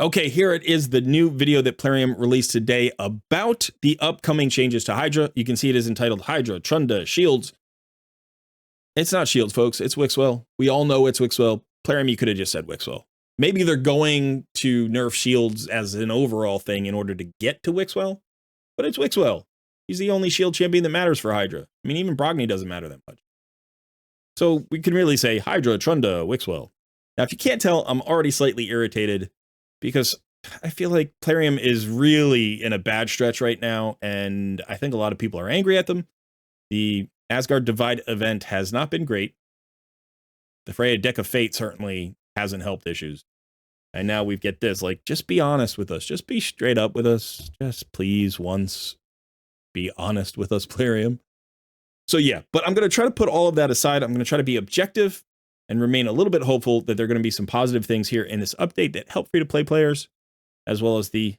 Okay, here it is, the new video that Plarium released today about the upcoming changes to Hydra. You can see it is entitled Hydra, Trunda, Shields. It's not Shields, folks. It's WIXWELL. We all know it's WIXWELL. Plarium, you could have just said WIXWELL. Maybe they're going to nerf Shields as an overall thing in order to get to WIXWELL, but it's WIXWELL. He's the only shield champion that matters for Hydra. I mean, even Brogni doesn't matter that much. So we can really say Hydra, Trunda, WIXWELL. Now, if you can't tell, I'm already slightly irritated because I feel like Plarium is really in a bad stretch right now, and I think a lot of people are angry at them. The Asgard Divide event has not been great. The Freya Deck of Fate certainly hasn't helped issues. And now we get this, like, just be honest with us. Just be straight up with us. Just please once be honest with us, Plarium. So yeah, but I'm going to try to put all of that aside. I'm going to try to be objective and remain a little bit hopeful that there are going to be some positive things here in this update that help free-to-play players, as well as the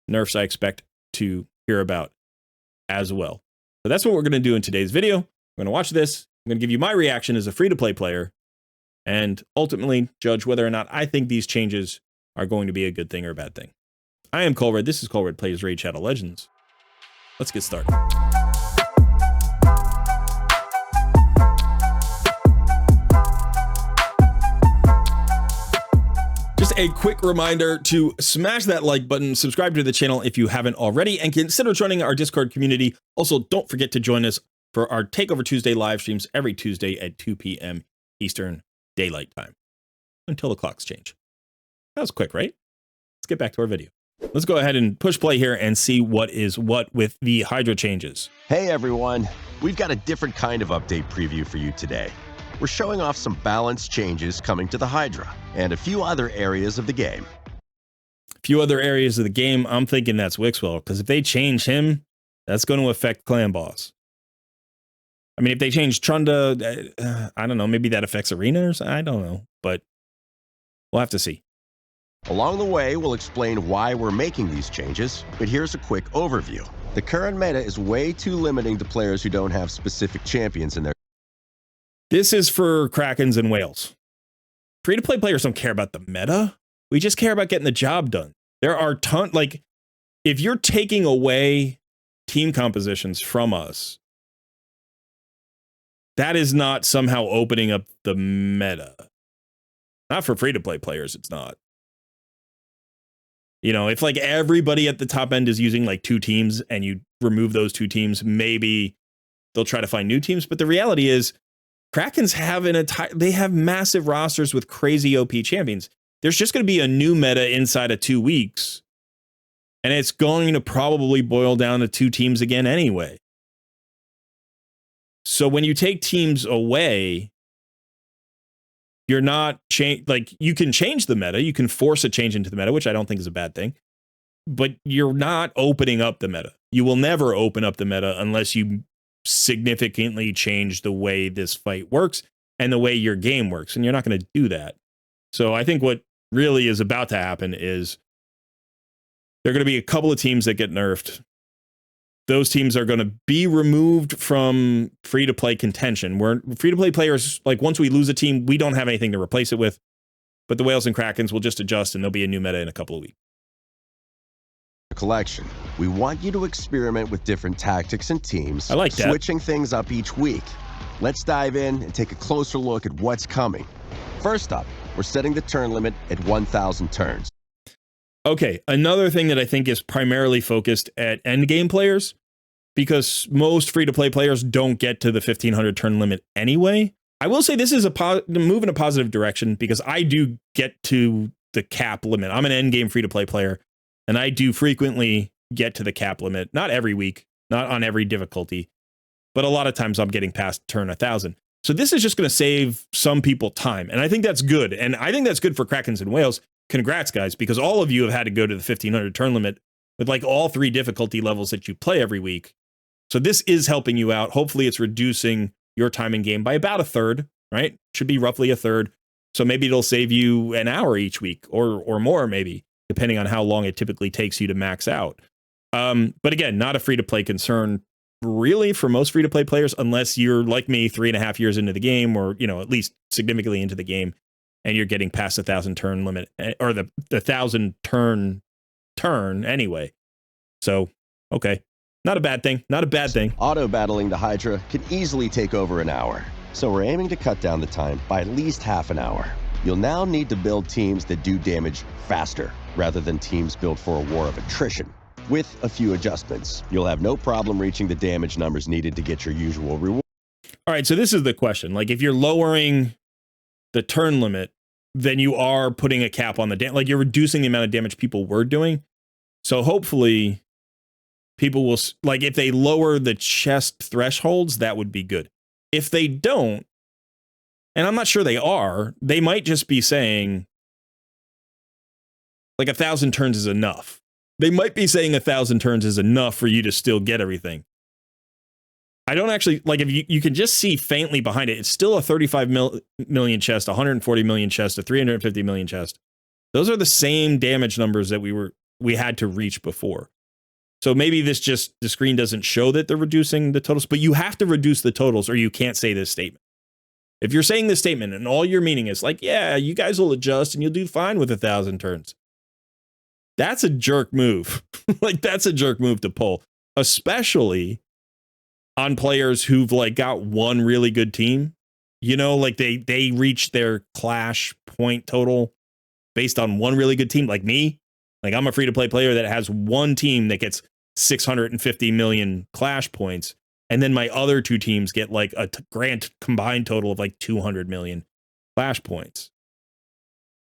nerfs I expect to hear about as well. So that's what we're going to do in today's video. I'm going to watch this. I'm going to give you my reaction as a free-to-play player and ultimately judge whether or not I think these changes are going to be a good thing or a bad thing. I am Colred. This is Colred Plays Raid Shadow Legends. Let's get started. Just a quick reminder to smash that like button, subscribe to the channel if you haven't already, and consider joining our Discord community. Also, don't forget to join us for our Takeover Tuesday live streams every Tuesday at 2 p.m. Eastern Daylight Time until the clocks change. That was quick, right? Let's get back to our video. Let's go ahead and push play here and see what is what with the Hydra changes. Hey everyone, we've got a different kind of update preview for you today. We're showing off some balance changes coming to the Hydra and a few other areas of the game. A few other areas of the game, I'm thinking that's WIXWELL, because if they change him, that's going to affect Clan Boss. I mean, if they change Trunda, I don't know, maybe that affects arenas, I don't know, but we'll have to see. Along the way, we'll explain why we're making these changes, but here's a quick overview. The current meta is way too limiting to players who don't have specific champions in their... This is for Krakens and whales. Free-to-play players don't care about the meta. We just care about getting the job done. There are tons, like, if you're taking away team compositions from us, that is not somehow opening up the meta. Not for free-to-play players, it's not. You know, if like everybody at the top end is using like 2 teams and you remove those 2 teams, maybe they'll try to find new teams. But the reality is Krakens have they have massive rosters with crazy OP champions. There's just going to be a new meta inside of 2 weeks. And it's going to probably boil down to 2 teams again anyway. So when you take teams away, you're not like you can change the meta, you can force a change into the meta, which I don't think is a bad thing, but you're not opening up the meta. You will never open up the meta unless you significantly change the way this fight works and the way your game works, and you're not going to do that. So I think what really is about to happen is there are going to be a couple of teams that get nerfed. Those teams are going to be removed from free-to-play contention. Where free-to-play players, like once we lose a team, we don't have anything to replace it with. But the Whales and Krakens will just adjust and there'll be a new meta in a couple of weeks. Collection. We want you to experiment with different tactics and teams, I like that. Switching things up each week. Let's dive in and take a closer look at what's coming. First up, we're setting the turn limit at 1,000 turns. Okay, another thing that I think is primarily focused at endgame players, because most free-to-play players don't get to the 1,500 turn limit anyway. I will say this is a move in a positive direction, because I do get to the cap limit. I'm an endgame free-to-play player, and I do frequently get to the cap limit. Not every week, not on every difficulty, but a lot of times I'm getting past turn 1,000. So this is just going to save some people time, and I think that's good. And I think that's good for Krakens and Whales. Congrats, guys, because all of you have had to go to the 1,500 turn limit with like all 3 difficulty levels that you play every week. So this is helping you out. Hopefully it's reducing your time in game by about 1/3, right? Should be roughly 1/3. So maybe it'll save you an hour each week or more, maybe, depending on how long it typically takes you to max out. But again, not a free-to-play concern really for most free-to-play players, unless you're like me, 3.5 years into the game, or, you know, at least significantly into the game. and you're getting past 1,000 turn limit, or the 1,000 turn anyway. So, okay. Not a bad thing. Not a bad thing. Auto-battling the Hydra can easily take over an hour, so we're aiming to cut down the time by at least half an hour. You'll now need to build teams that do damage faster, rather than teams built for a war of attrition. With a few adjustments, you'll have no problem reaching the damage numbers needed to get your usual reward. All right, so this is the question. Like, if you're lowering the turn limit, then you are putting a cap on the damage. Like, you're reducing the amount of damage people were doing. So hopefully people will, like, if they lower the chest thresholds, that would be good. If they don't, and I'm not sure they are, they might just be saying, like, 1,000 turns is enough. They might be saying 1,000 turns is enough for you to still get everything. I don't actually, like, if you can just see faintly behind it, it's still a 35 million chest, 140 million chest, a 350 million chest. Those are the same damage numbers that we had to reach before. So maybe this just, the screen doesn't show that they're reducing the totals, but you have to reduce the totals or you can't say this statement. If you're saying this statement and all your meaning is like, yeah, you guys will adjust and you'll do fine with 1,000 turns, that's a jerk move. Like, that's a jerk move to pull, especially on players who've, like, got one really good team. You know, like they reach their clash point total based on one really good team, like me. Like, I'm a free-to-play player that has one team that gets 650 million clash points, and then my other two teams get, like, a grand combined total of, like, 200 million clash points.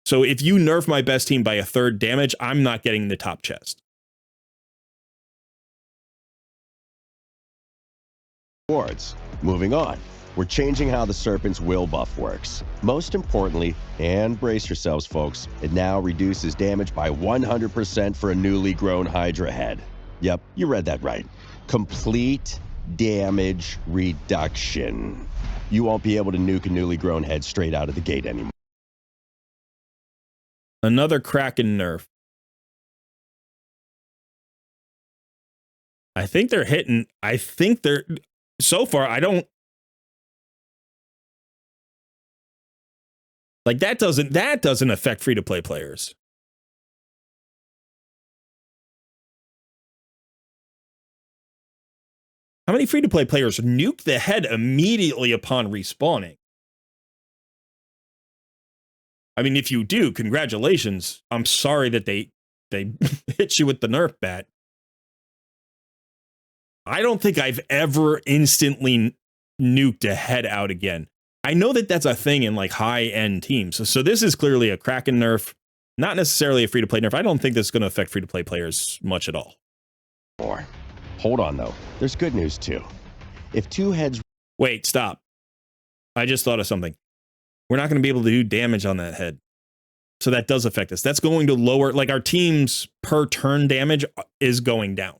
So if you nerf my best team by a third damage, I'm not getting the top chest. Moving on, we're changing how the Serpent's will buff works. Most importantly, and brace yourselves folks, it now reduces damage by 100% for a newly grown Hydra head. Yep, you read that right. Complete damage reduction. You won't be able to nuke a newly grown head straight out of the gate anymore. Another Kraken nerf. I think they're hitting, so far, I don't, like, that doesn't affect free-to-play players. How many free-to-play players nuke the head immediately upon respawning? I mean, if you do, congratulations. I'm sorry that they hit you with the Nerf bat. I don't think I've ever instantly nuked a head out again. I know that that's a thing in, like, high-end teams. So this is clearly a Kraken nerf, not necessarily a free-to-play nerf. I don't think this is going to affect free-to-play players much at all. Hold on, though. There's good news, too. If two heads... Wait, stop. I just thought of something. We're not going to be able to do damage on that head. So that does affect us. That's going to lower, like, our team's per turn damage is going down.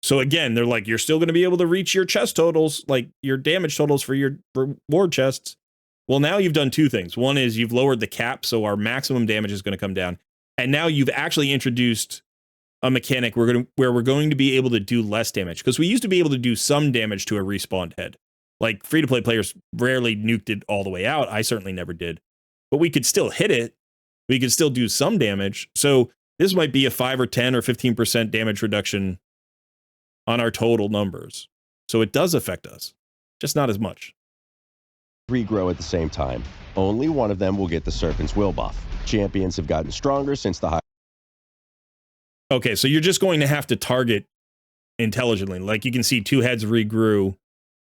So again, they're like, you're still going to be able to reach your chest totals, like your damage totals for your reward chests. Well, now you've done two things. One is you've lowered the cap, so our maximum damage is going to come down. And now you've actually introduced a mechanic where we're going to be able to do less damage. Because we used to be able to do some damage to a respawned head. Like, free-to-play players rarely nuked it all the way out. I certainly never did. But we could still hit it. We could still do some damage. So this might be a 5 or 10 or 15% damage reduction on our total numbers. So it does affect us, just not as much. Regrow at the same time. Only one of them will get the Serpent's will buff. Champions have gotten stronger since the high. Okay, so you're just going to have to target intelligently. Like, you can see two heads regrew,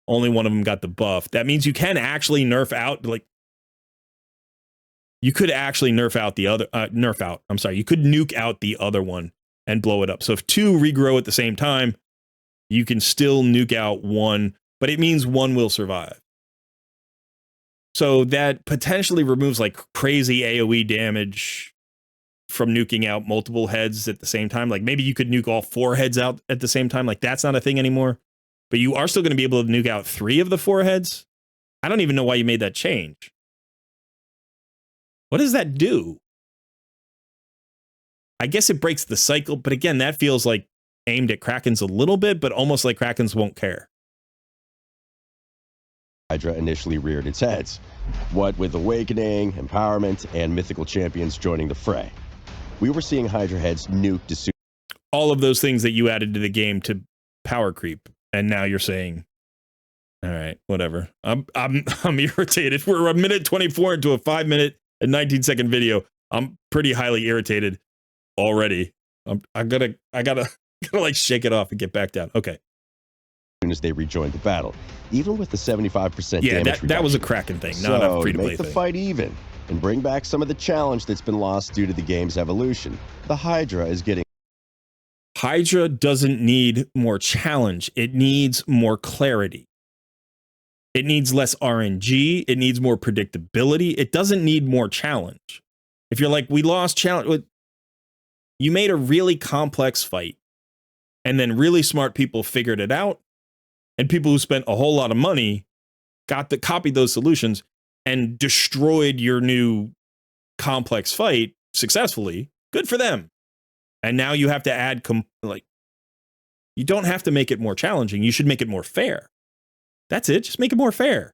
only one of them got the buff. That means you can actually nerf out, like, you could actually nerf out the other, you could nuke out the other one and blow it up. So if two regrow at the same time, you can still nuke out one, but it means one will survive. So that potentially removes, like, crazy AoE damage from nuking out multiple heads at the same time. Like, maybe you could nuke all 4 heads out at the same time. Like, that's not a thing anymore. But you are still going to be able to nuke out 3 of the 4 heads. I don't even know why you made that change. What does that do? I guess it breaks the cycle, but again, that feels like aimed at Krakens a little bit, but almost like Krakens won't care. Hydra initially reared its heads. What with Awakening, Empowerment, and mythical champions joining the fray, we were seeing Hydra heads nuke to all of those things that you added to the game to power creep, and now you're saying, all right, whatever. I'm irritated. We're a minute 24 into a 5-minute and 19-second video. I'm pretty highly irritated already. I gotta like shake it off and get back down. Okay. As soon as they rejoined the battle, even with the 75% yeah, damage that was a Kraken thing, not a free-to-play make the thing. fight even and bring back some of the challenge that's been lost due to the game's evolution. The Hydra is getting. Hydra doesn't need more challenge. It needs more clarity. It needs less RNG. It needs more predictability. It doesn't need more challenge. If you're like, we lost challenge, you made a really complex fight, and then really smart people figured it out, and people who spent a whole lot of money copied those solutions and destroyed your new complex fight successfully. Good for them. And now you have to add, you don't have to make it more challenging. You should make it more fair. That's it. Just make it more fair.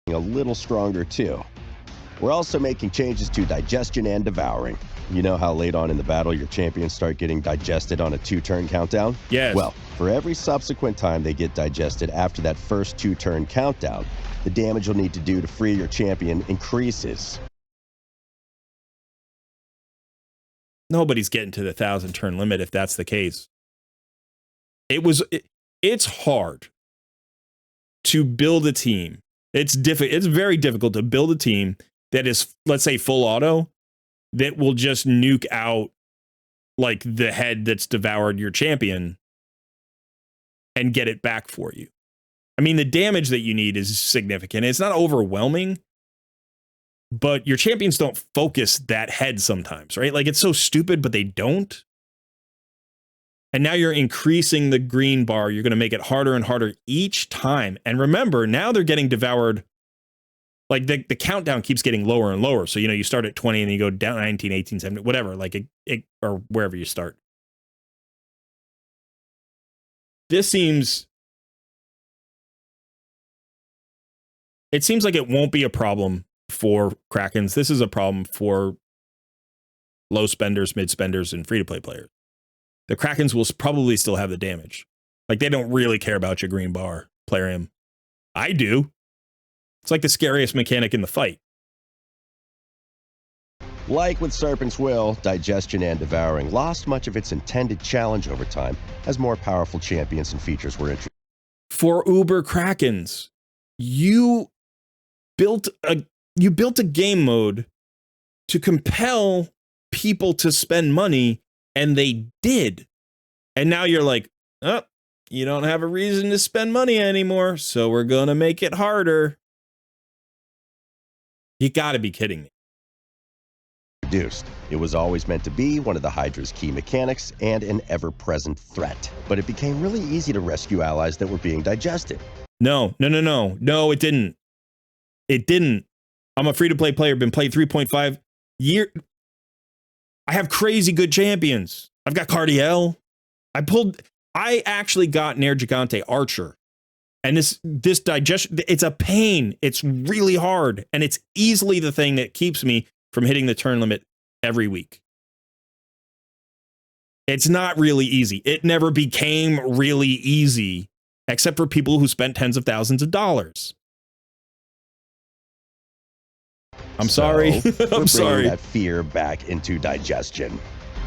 A little stronger too. We're also making changes to Digestion and Devouring. You know how late on in the battle your champions start getting digested on a 2-turn countdown? Yes. Well, for every subsequent time they get digested after that first 2-turn countdown, the damage you'll need to do to free your champion increases. Nobody's getting to the 1,000-turn limit if that's the case. It's hard to build a team. It's very difficult to build a team that is, let's say, full auto, that will just nuke out like the head that's devoured your champion and get it back for you. I mean, the damage that you need is significant. It's not overwhelming, but your champions don't focus that head sometimes, right? Like, it's so stupid, but they don't. And now you're increasing the green bar. You're going to make it harder and harder each time. And remember, now they're getting devoured. Like, the countdown keeps getting lower and lower. So, you start at 20 and you go down 19, 18, 17, whatever, like or wherever you start. It seems like it won't be a problem for Krakens. This is a problem for low spenders, mid spenders, and free-to-play players. The Krakens will probably still have the damage. Like, they don't really care about your green bar, Plarium. I do. It's like the scariest mechanic in the fight. Like with Serpent's Will, Digestion and Devouring lost much of its intended challenge over time as more powerful champions and features were introduced. For Uber Krakens, you built a game mode to compel people to spend money, and they did. And now you're like, oh, you don't have a reason to spend money anymore, so we're gonna make it harder. You gotta be kidding me. It was always meant to be one of the Hydra's key mechanics and an ever-present threat. But it became really easy to rescue allies that were being digested. No, it didn't. It didn't. I'm a free-to-play player, been playing 3.5 years. I have crazy good champions. I've got Cardiel. I actually got Nair Gigante Archer. And this digestion, it's a pain. It's really hard. And it's easily the thing that keeps me from hitting the turn limit every week. It's not really easy. It never became really easy, except for people who spent tens of thousands of dollars. I'm sorry. I'm sorry. That fear back into Digestion.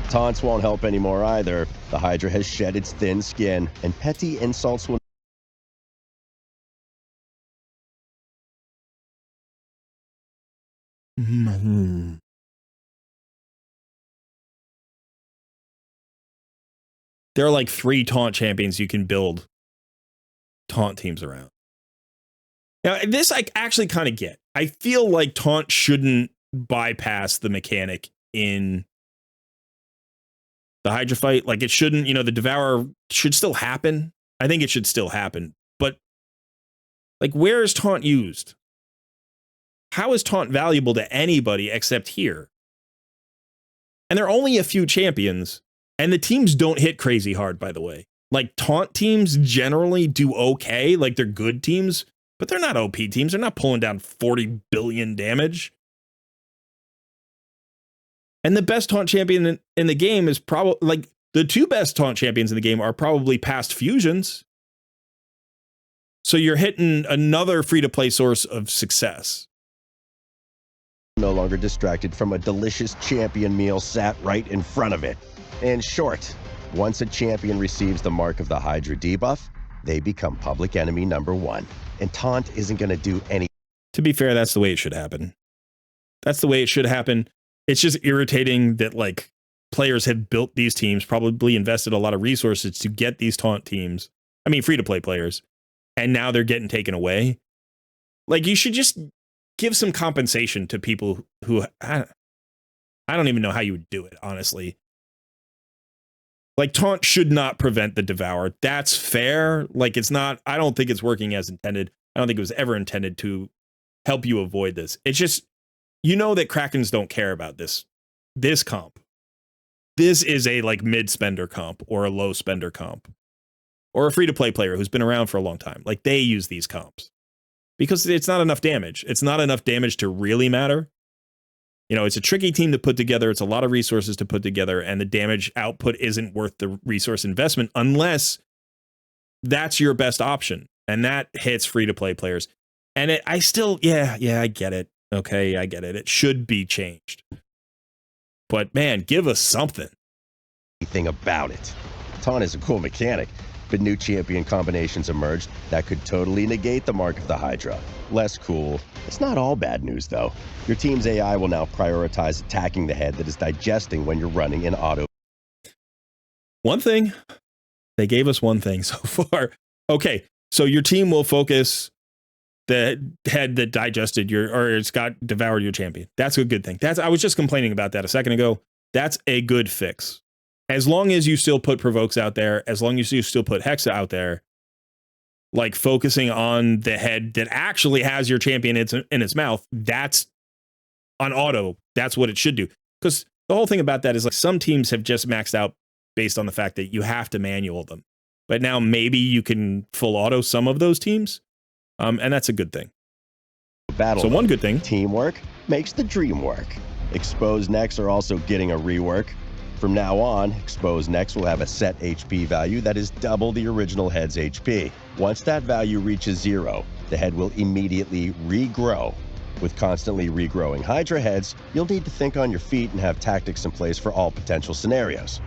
Taunts won't help anymore either. The Hydra has shed its thin skin, and petty insults will. There are like 3 taunt champions you can build taunt teams around. Now, this I actually kind of get. I feel like taunt shouldn't bypass the mechanic in the Hydra fight. Like, it shouldn't, the Devourer should still happen. I think it should still happen. But, like, where is taunt used? How is taunt valuable to anybody except here? And there are only a few champions, and the teams don't hit crazy hard, by the way. Like, taunt teams generally do okay. Like, they're good teams, but they're not OP teams. They're not pulling down 40 billion damage. And the best taunt champion in the game is probably, like, the two best taunt champions in the game are probably past fusions. So you're hitting another free-to-play source of success. No longer distracted from a delicious champion meal sat right in front of it. In short, once a champion receives the mark of the Hydra debuff, they become public enemy #1. And Taunt isn't going to do any. To be fair, that's the way it should happen. That's the way it should happen. It's just irritating that, like, players have built these teams, probably invested a lot of resources to get these taunt teams. I mean, free-to-play players. And now they're getting taken away. Like, you should just give some compensation to people who I don't even know how you would do it, honestly. Like, taunt should not prevent the devour. That's fair. Like, it's not, I don't think it's working as intended. I don't think it was ever intended to help you avoid this. It's just, you know that Krakens don't care about this comp. This is a, like, mid-spender comp or a low-spender comp. Or a free-to-play player who's been around for a long time. Like, they use these comps. Because it's not enough damage. It's not enough damage to really matter. You know, it's a tricky team to put together. It's a lot of resources to put together, and the damage output isn't worth the resource investment unless that's your best option. And that hits free-to-play players. And I still, yeah, I get it. Okay, I get it. It should be changed. But, man, give us something. Anything about it. Taunt is a cool mechanic, but new champion combinations emerged that could totally negate the mark of the Hydra. Less cool. It's not all bad news, though. Your team's AI will now prioritize attacking the head that is digesting when you're running in auto. One thing. They gave us one thing so far. Okay, so your team will focus the head that digested it's got devoured your champion. That's a good thing. I was just complaining about that a second ago. That's a good fix. As long as you still put provokes out there, as long as you still put Hexa out there, like focusing on the head that actually has your champion in its mouth, that's on auto. That's what it should do. Because the whole thing about that is, like, some teams have just maxed out based on the fact that you have to manual them. But now maybe you can full auto some of those teams. And that's a good thing. Battle. So one good thing. Teamwork makes the dream work. Exposed necks are also getting a rework. From now on, exposed necks will have a set HP value that is double the original head's HP. Once that value reaches 0, the head will immediately regrow. With constantly regrowing Hydra heads, you'll need to think on your feet and have tactics in place for all potential scenarios.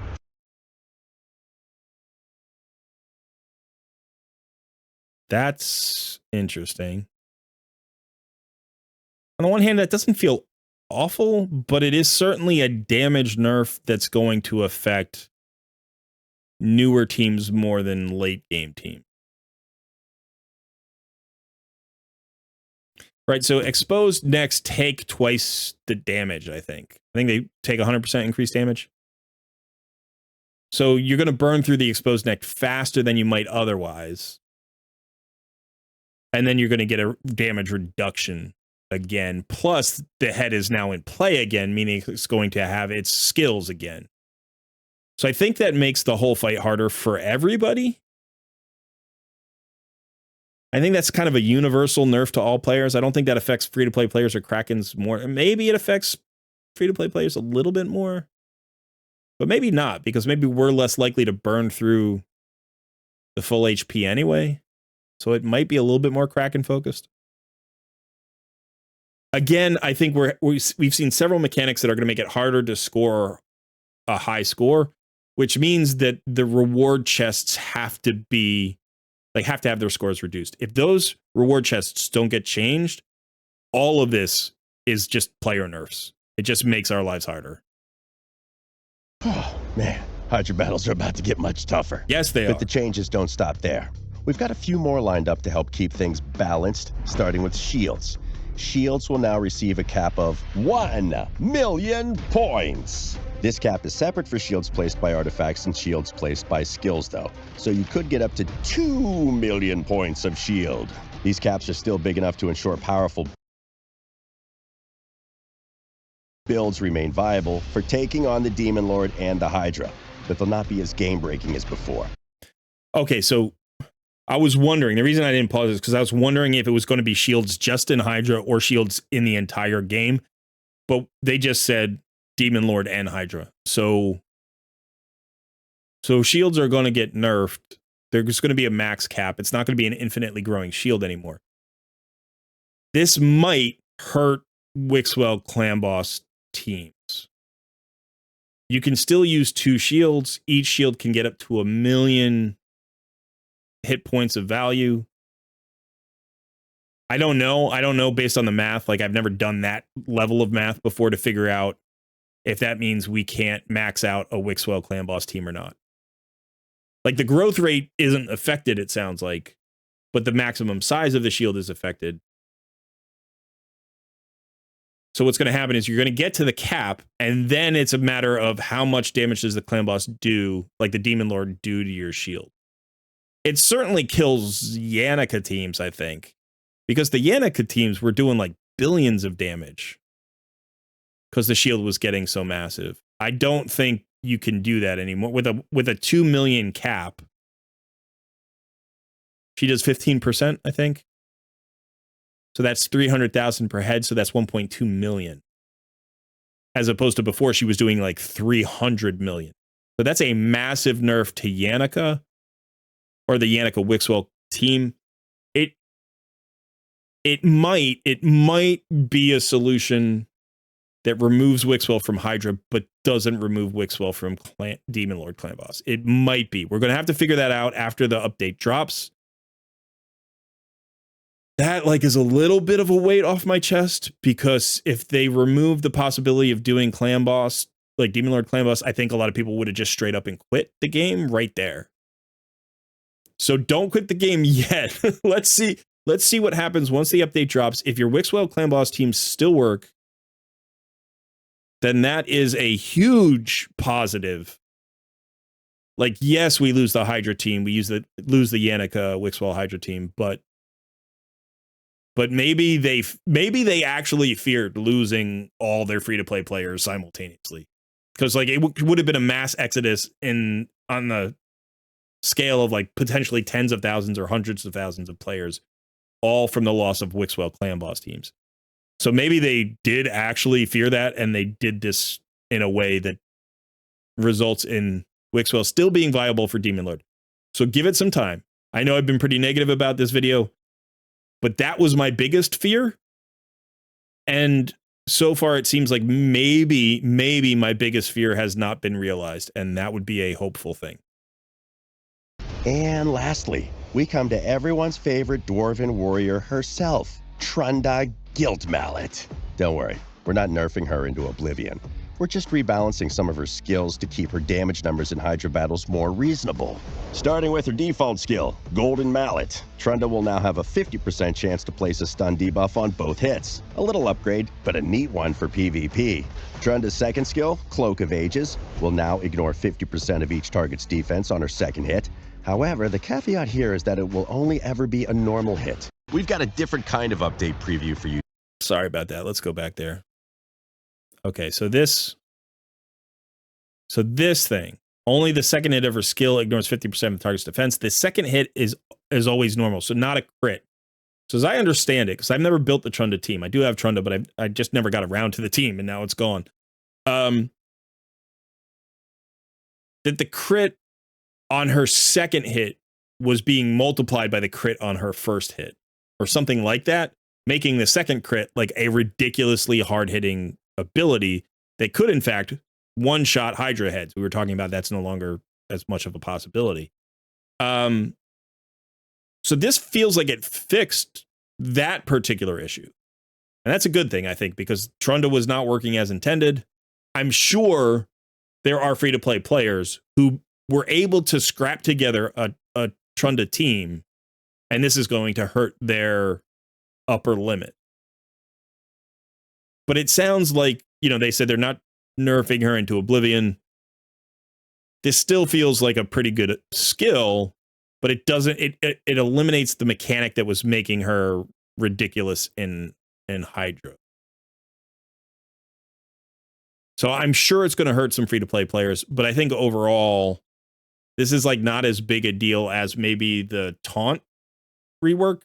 That's interesting. On the one hand, that doesn't feel awful, but it is certainly a damage nerf that's going to affect newer teams more than late game teams. Right, so exposed necks take twice the damage, I think. I think they take 100% increased damage. So you're going to burn through the exposed neck faster than you might otherwise. And then you're going to get a damage reduction again. Plus, the head is now in play again, meaning it's going to have its skills again. So I think that makes the whole fight harder for everybody. I think that's kind of a universal nerf to all players. I don't think that affects free-to-play players or Krakens more. Maybe it affects free-to-play players a little bit more. But maybe not, because maybe we're less likely to burn through the full HP anyway. So it might be a little bit more Kraken focused. Again, I think we've seen several mechanics that are going to make it harder to score a high score, which means that the reward chests have to have their scores reduced. If those reward chests don't get changed, all of this is just player nerfs. It just makes our lives harder. Oh, man. Hydra battles are about to get much tougher. Yes, they are. But the changes don't stop there. We've got a few more lined up to help keep things balanced, starting with shields. Shields will now receive a cap of 1 million points. This cap is separate for shields placed by artifacts and shields placed by skills, though. So you could get up to 2 million points of shield. These caps are still big enough to ensure powerful builds remain viable for taking on the Demon Lord and the Hydra, but they'll not be as game-breaking as before. Okay, so I was wondering, the reason I didn't pause is because I was wondering if it was going to be shields just in Hydra or shields in the entire game. But they just said Demon Lord and Hydra. So shields are going to get nerfed. There's going to be a max cap. It's not going to be an infinitely growing shield anymore. This might hurt WIXWELL clan boss teams. You can still use 2 shields. Each shield can get up to 1 million hit points of value. I don't know. I don't know based on the math. Like, I've never done that level of math before to figure out if that means we can't max out a WIXWELL clan boss team or not. Like, the growth rate isn't affected, it sounds like, but the maximum size of the shield is affected. So what's going to happen is you're going to get to the cap, and then it's a matter of how much damage does the clan boss do, like the Demon Lord, do to your shield. It certainly kills Yannicka teams, I think, because the Yannicka teams were doing like billions of damage because the shield was getting so massive. I don't think you can do that anymore with a 2 million cap. She does 15%, I think. So that's 300,000 per head. So that's 1.2 million. As opposed to before, she was doing like 300 million. So that's a massive nerf to Yannicka, or the Yannicka WIXWELL team. It might be a solution that removes WIXWELL from Hydra, but doesn't remove WIXWELL from Demon Lord clan boss. It might be. We're going to have to figure that out after the update drops. That like is a little bit of a weight off my chest, because if they remove the possibility of doing clan boss, like Demon Lord clan boss, I think a lot of people would have just straight up and quit the game right there. So don't quit the game yet. Let's see what happens once the update drops. If your WIXWELL clan boss teams still work, then that is a huge positive. Like, yes, we lose the Hydra team. We lose the Yannicka WIXWELL Hydra team, but maybe they actually feared losing all their free-to-play players simultaneously, because like it would have been a mass exodus on the scale of like potentially tens of thousands or hundreds of thousands of players, all from the loss of WIXWELL clan boss teams. So maybe they did actually fear that, and they did this in a way that results in WIXWELL still being viable for Demon Lord. So give it some time. I know I've been pretty negative about this video, but that was my biggest fear. And so far, it seems like maybe my biggest fear has not been realized, and that would be a hopeful thing. And lastly, we come to everyone's favorite dwarven warrior herself, Trunda Guilt Mallet. Don't worry, we're not nerfing her into oblivion. We're just rebalancing some of her skills to keep her damage numbers in Hydra battles more reasonable. Starting with her default skill, Golden Mallet, Trunda will now have a 50% chance to place a stun debuff on both hits. A little upgrade, but a neat one for PvP. Trunda's second skill, Cloak of Ages, will now ignore 50% of each target's defense on her second hit. However, the caveat here is that it will only ever be a normal hit. We've got a different kind of update preview for you. Sorry about that. Let's go back there. Okay, so this thing, only the second hit of her skill ignores 50% of the target's defense. The second hit is always normal, so not a crit. So as I understand it, because I've never built the Trunda team. I do have Trunda, but I just never got around to the team, and now it's gone. That the crit on her second hit was being multiplied by the crit on her first hit, or something like that, making the second crit like a ridiculously hard-hitting ability that could, in fact, one-shot Hydra heads. We were talking about that's no longer as much of a possibility. So this feels like it fixed that particular issue. And that's a good thing, I think, because Trunda was not working as intended. I'm sure there are free-to-play players who were able to scrap together a Trunda team, and this is going to hurt their upper limit. But it sounds like, they said they're not nerfing her into oblivion. This still feels like a pretty good skill, but it doesn't, it eliminates the mechanic that was making her ridiculous in Hydra. So I'm sure it's going to hurt some free-to-play players, but I think overall This is like not as big a deal as maybe the Taunt rework.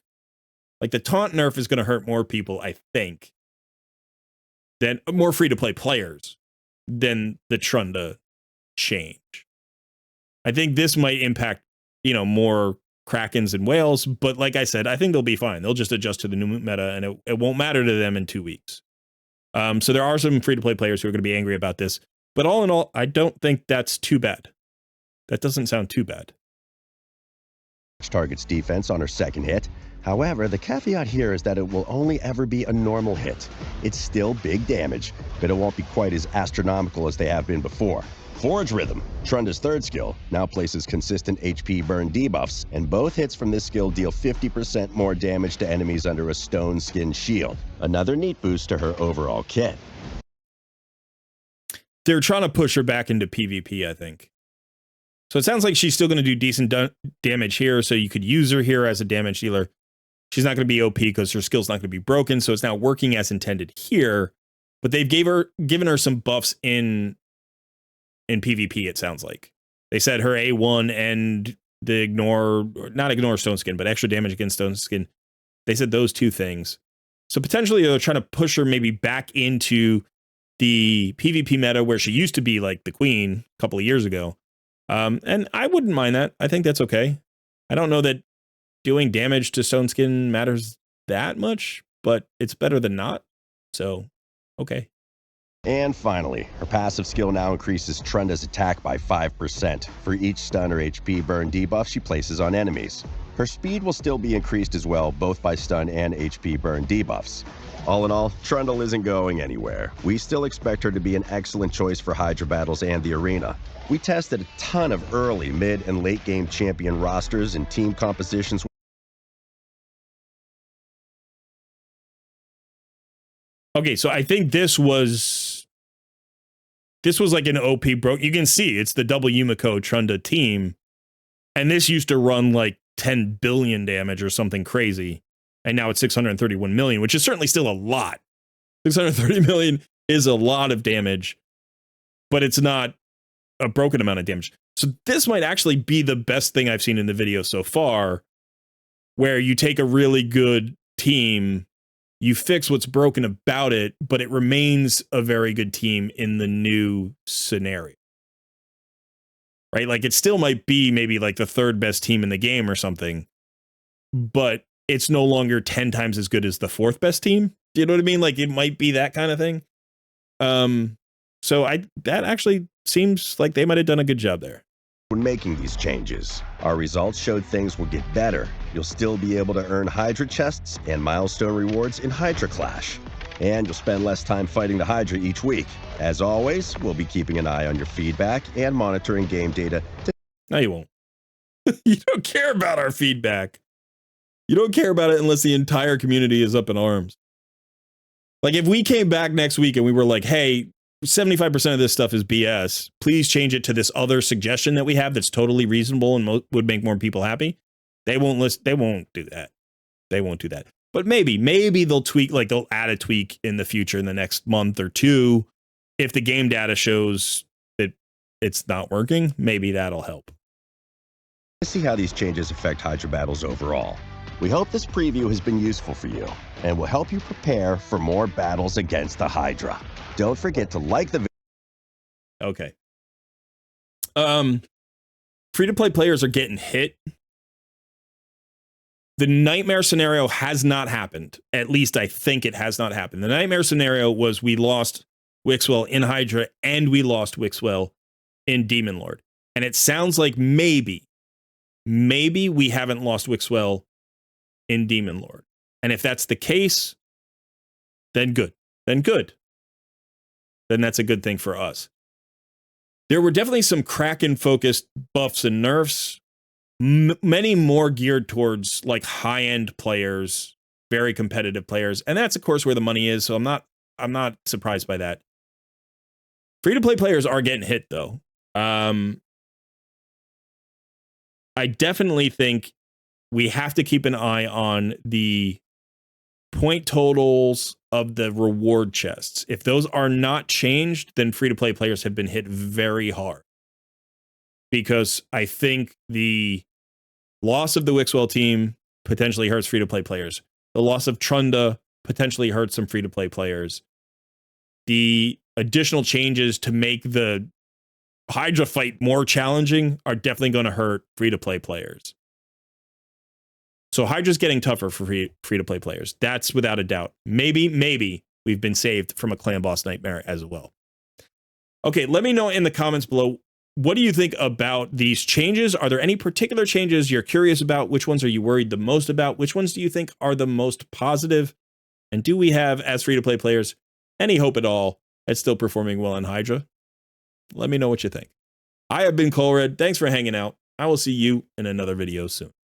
Like the Taunt nerf is going to hurt more people, I think, than more free-to-play players than the Trunda change. I think this might impact, you know, more Krakens and whales, but like I said, I think they'll be fine. They'll just adjust to the new meta, and it won't matter to them in 2 weeks. So there are some free-to-play players who are going to be angry about this, but all in all, I don't think that's too bad. That doesn't sound too bad. Targets defense on her second hit. However, the caveat here is that it will only ever be a normal hit. It's still big damage, but it won't be quite as astronomical as they have been before. Forge Rhythm, Trunda's third skill, now places consistent HP burn debuffs, and both hits from this skill deal 50% more damage to enemies under a stone skin shield. Another neat boost to her overall kit. They're trying to push her back into PvP, I think. So it sounds like she's still going to do decent damage here, so you could use her here as a damage dealer. She's not going to be OP because her skill's not going to be broken, so it's not working as intended here. But they've given her some buffs in PvP, it sounds like. They said her A1 and the not ignore stone skin, but extra damage against stone skin. They said those two things. So potentially they're trying to push her maybe back into the PvP meta where she used to be like the queen a couple of years ago. And I wouldn't mind that. I think that's okay. I don't know that doing damage to stone skin matters that much, but it's better than not. So, okay. And finally, her passive skill now increases Trunda's attack by 5% for each stun or HP burn debuff she places on enemies. Her speed will still be increased as well, both by stun and HP burn debuffs. All in all, Trundle isn't going anywhere. We still expect her to be an excellent choice for Hydra battles and the arena. We tested a ton of early, mid, and late game champion rosters and team compositions. Okay, so I think this was like an OP broke. You can see it's the double Yumiko Trunda team, and this used to run like 10 billion damage or something crazy, and now it's 631 million, which is certainly still a lot. 630 million is a lot of damage, but it's not a broken amount of damage. So this might actually be the best thing I've seen in the video so far, where you take a really good team, you fix what's broken about it, but it remains a very good team in the new scenario. Right? Like it still might be maybe like the third best team in the game or something, but it's no longer 10 times as good as the fourth best team. Do you know what I mean? Like it might be that kind of thing. So that actually seems like they might have done a good job there. When making these changes, our results showed things will get better. You'll still be able to earn Hydra chests and milestone rewards in Hydra Clash. And you'll spend less time fighting the Hydra each week. As always, we'll be keeping an eye on your feedback and monitoring game data. No, you won't. You don't care about our feedback. You don't care about it unless the entire community is up in arms. Like if we came back next week and we were like, hey, 75% of this stuff is BS. Please change it to this other suggestion that we have that's totally reasonable and would make more people happy. They won't list. They won't do that. They won't do that. But maybe they'll tweak, like they'll add a tweak in the future in the next month or two. If the game data shows that it's not working, maybe that'll help. Let's see how these changes affect Hydra battles overall. We hope this preview has been useful for you and will help you prepare for more battles against the Hydra. Don't forget to like the video. Okay. Free-to-play players are getting hit. The nightmare scenario has not happened. At least I think it has not happened. The nightmare scenario was we lost WIXWELL in Hydra and we lost WIXWELL in Demon Lord. And it sounds like maybe we haven't lost WIXWELL in Demon Lord. And if that's the case, then good. Then that's a good thing for us. There were definitely some Kraken-focused buffs and nerfs, many more geared towards like high-end players, very competitive players, and that's of course where the money is. So I'm not surprised by that. Free-to-play players are getting hit though. I definitely think we have to keep an eye on the point totals of the reward chests. If those are not changed, then free-to-play players have been hit very hard. because I think the loss of the WIXWELL team potentially hurts free-to-play players. The loss of Trunda potentially hurts some free-to-play players. The additional changes to make the Hydra fight more challenging are definitely going to hurt free-to-play players. So Hydra's getting tougher for free-to-play players. That's without a doubt. Maybe we've been saved from a clan boss nightmare as well. Okay, let me know in the comments below, what do you think about these changes? Are there any particular changes you're curious about? Which ones are you worried the most about? Which ones do you think are the most positive? And do we have, as free-to-play players, any hope at all at still performing well in Hydra? Let me know what you think. I have been Colred. Thanks for hanging out. I will see you in another video soon.